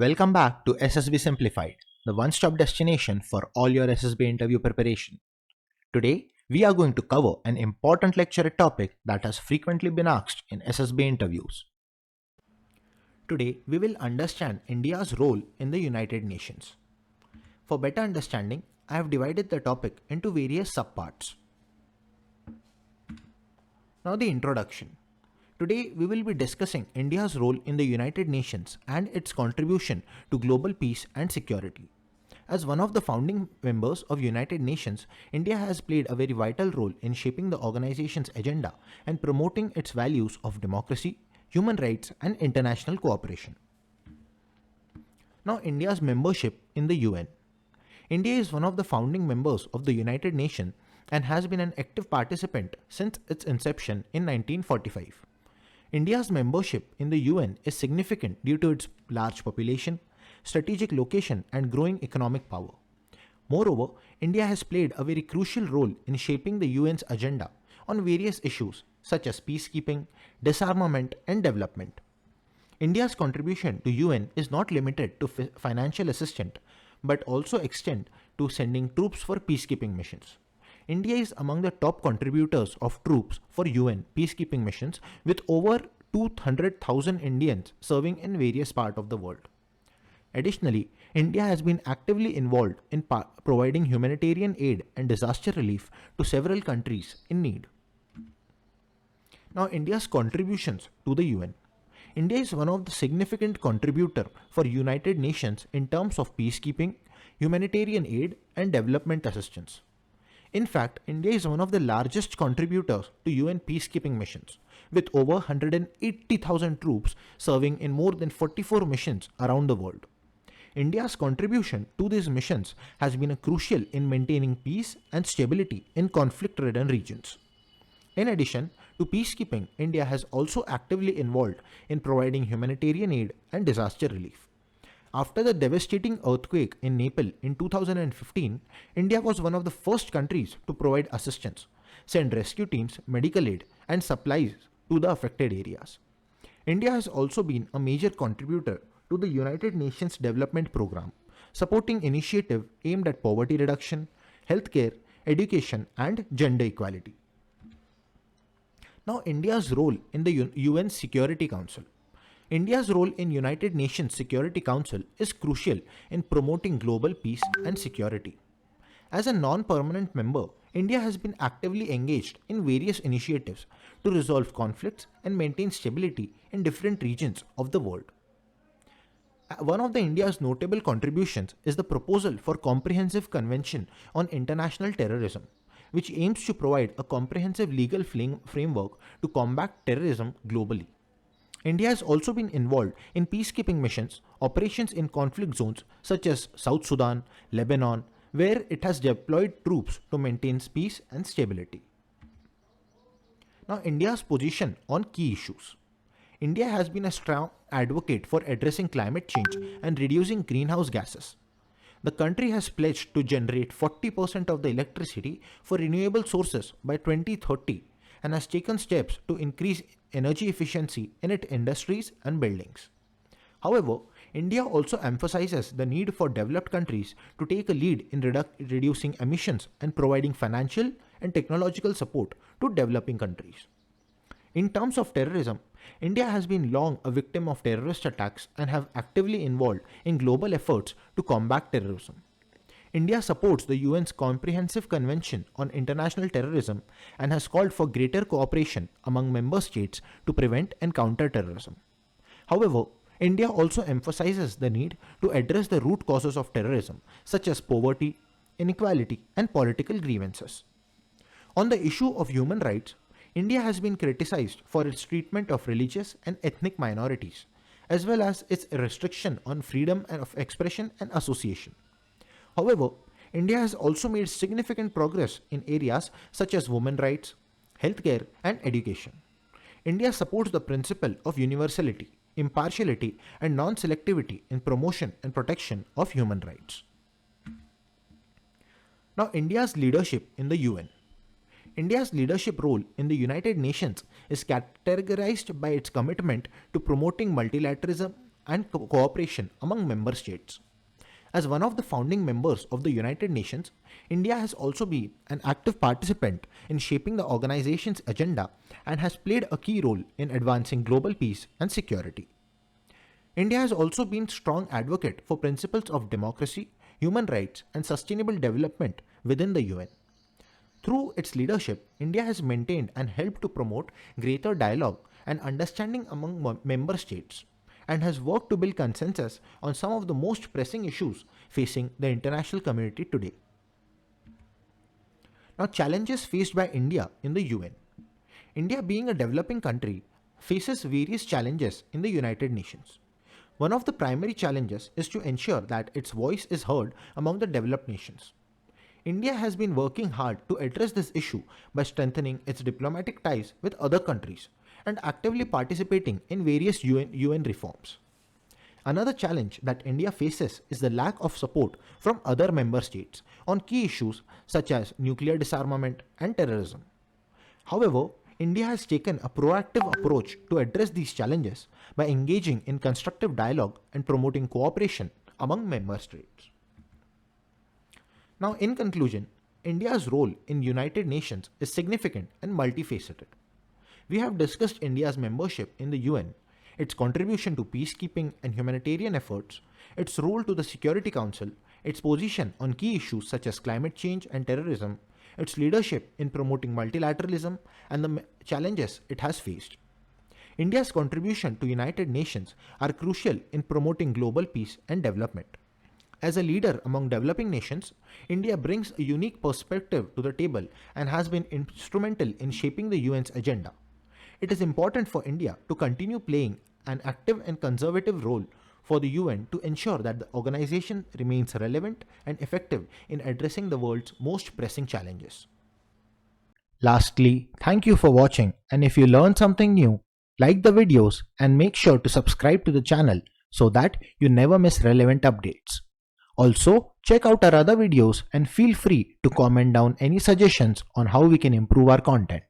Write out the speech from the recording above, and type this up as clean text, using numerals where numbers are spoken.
Welcome back to SSB Simplified, the one-stop destination for all your SSB interview preparation. Today, we are going to cover an important lecture topic that has frequently been asked in SSB interviews. Today, we will understand India's role in the United Nations. For better understanding, I have divided the topic into various subparts. Now the introduction. Today, we will be discussing India's role in the United Nations and its contribution to global peace and security. As one of the founding members of United Nations, India has played a very vital role in shaping the organization's agenda and promoting its values of democracy, human rights, and international cooperation. Now, India's membership in the UN. India is one of the founding members of the United Nations and has been an active participant since its inception in 1945. India's membership in the UN is significant due to its large population, strategic location, and growing economic power. Moreover, India has played a very crucial role in shaping the UN's agenda on various issues such as peacekeeping, disarmament, and development. India's contribution to UN is not limited to financial assistance but also extend to sending troops for peacekeeping missions. India is among the top contributors of troops for UN peacekeeping missions with over 200,000 Indians serving in various parts of the world. Additionally, India has been actively involved in providing humanitarian aid and disaster relief to several countries in need. Now, India's contributions to the UN. India is one of the significant contributor for United Nations in terms of peacekeeping, humanitarian aid, and development assistance. In fact, India is one of the largest contributors to UN peacekeeping missions, with over 180,000 troops serving in more than 44 missions around the world. India's contribution to these missions has been crucial in maintaining peace and stability in conflict-ridden regions. In addition to peacekeeping, India has also actively involved in providing humanitarian aid and disaster relief. After the devastating earthquake in Nepal in 2015, India was one of the first countries to provide assistance, send rescue teams, medical aid, and supplies to the affected areas. India has also been a major contributor to the United Nations Development Programme, supporting initiatives aimed at poverty reduction, healthcare, education, and gender equality. Now, India's role in the UN Security Council. India's role in United Nations Security Council is crucial in promoting global peace and security. As a non-permanent member, India has been actively engaged in various initiatives to resolve conflicts and maintain stability in different regions of the world. One of India's notable contributions is the proposal for Comprehensive Convention on International Terrorism, which aims to provide a comprehensive legal framework to combat terrorism globally. India has also been involved in peacekeeping missions, operations in conflict zones such as South Sudan, Lebanon, where it has deployed troops to maintain peace and stability. Now, India's position on key issues. India has been a strong advocate for addressing climate change and reducing greenhouse gases. The country has pledged to generate 40% of the electricity for renewable sources by 2030 and has taken steps to increase energy efficiency in its industries and buildings. However, India also emphasizes the need for developed countries to take a lead in reducing emissions and providing financial and technological support to developing countries. In terms of terrorism, India has been long a victim of terrorist attacks and have actively involved in global efforts to combat terrorism. India supports the UN's Comprehensive Convention on International Terrorism and has called for greater cooperation among member states to prevent and counter terrorism. However, India also emphasizes the need to address the root causes of terrorism, such as poverty, inequality, and political grievances. On the issue of human rights, India has been criticized for its treatment of religious and ethnic minorities, as well as its restriction on freedom of expression and association. However, India has also made significant progress in areas such as women's rights, healthcare, and education. India supports the principle of universality, impartiality, and non-selectivity in promotion and protection of human rights. Now, India's leadership in the UN. India's leadership role in the United Nations is categorized by its commitment to promoting multilateralism, and cooperation among member states. As one of the founding members of the United Nations, India has also been an active participant in shaping the organization's agenda and has played a key role in advancing global peace and security. India has also been a strong advocate for principles of democracy, human rights, and sustainable development within the UN. Through its leadership, India has maintained and helped to promote greater dialogue and understanding among member states, and has worked to build consensus on some of the most pressing issues facing the international community today. Now, challenges faced by India in the UN. India, being a developing country, faces various challenges in the United Nations. One of the primary challenges is to ensure that its voice is heard among the developed nations. India has been working hard to address this issue by strengthening its diplomatic ties with other countries and actively participating in various UN reforms. Another challenge that India faces is the lack of support from other member states on key issues such as nuclear disarmament and terrorism. However, India has taken a proactive approach to address these challenges by engaging in constructive dialogue and promoting cooperation among member states. Now, in conclusion, India's role in United Nations is significant and multifaceted. We have discussed India's membership in the UN, its contribution to peacekeeping and humanitarian efforts, its role to the Security Council, its position on key issues such as climate change and terrorism, its leadership in promoting multilateralism, and the challenges it has faced. India's contribution to United Nations are crucial in promoting global peace and development. As a leader among developing nations, India brings a unique perspective to the table and has been instrumental in shaping the UN's agenda. It is important for India to continue playing an active and conservative role for the UN to ensure that the organization remains relevant and effective in addressing the world's most pressing challenges. Lastly, thank you for watching, and if you learned something new, like the videos and make sure to subscribe to the channel so that you never miss relevant updates. Also, check out our other videos and feel free to comment down any suggestions on how we can improve our content.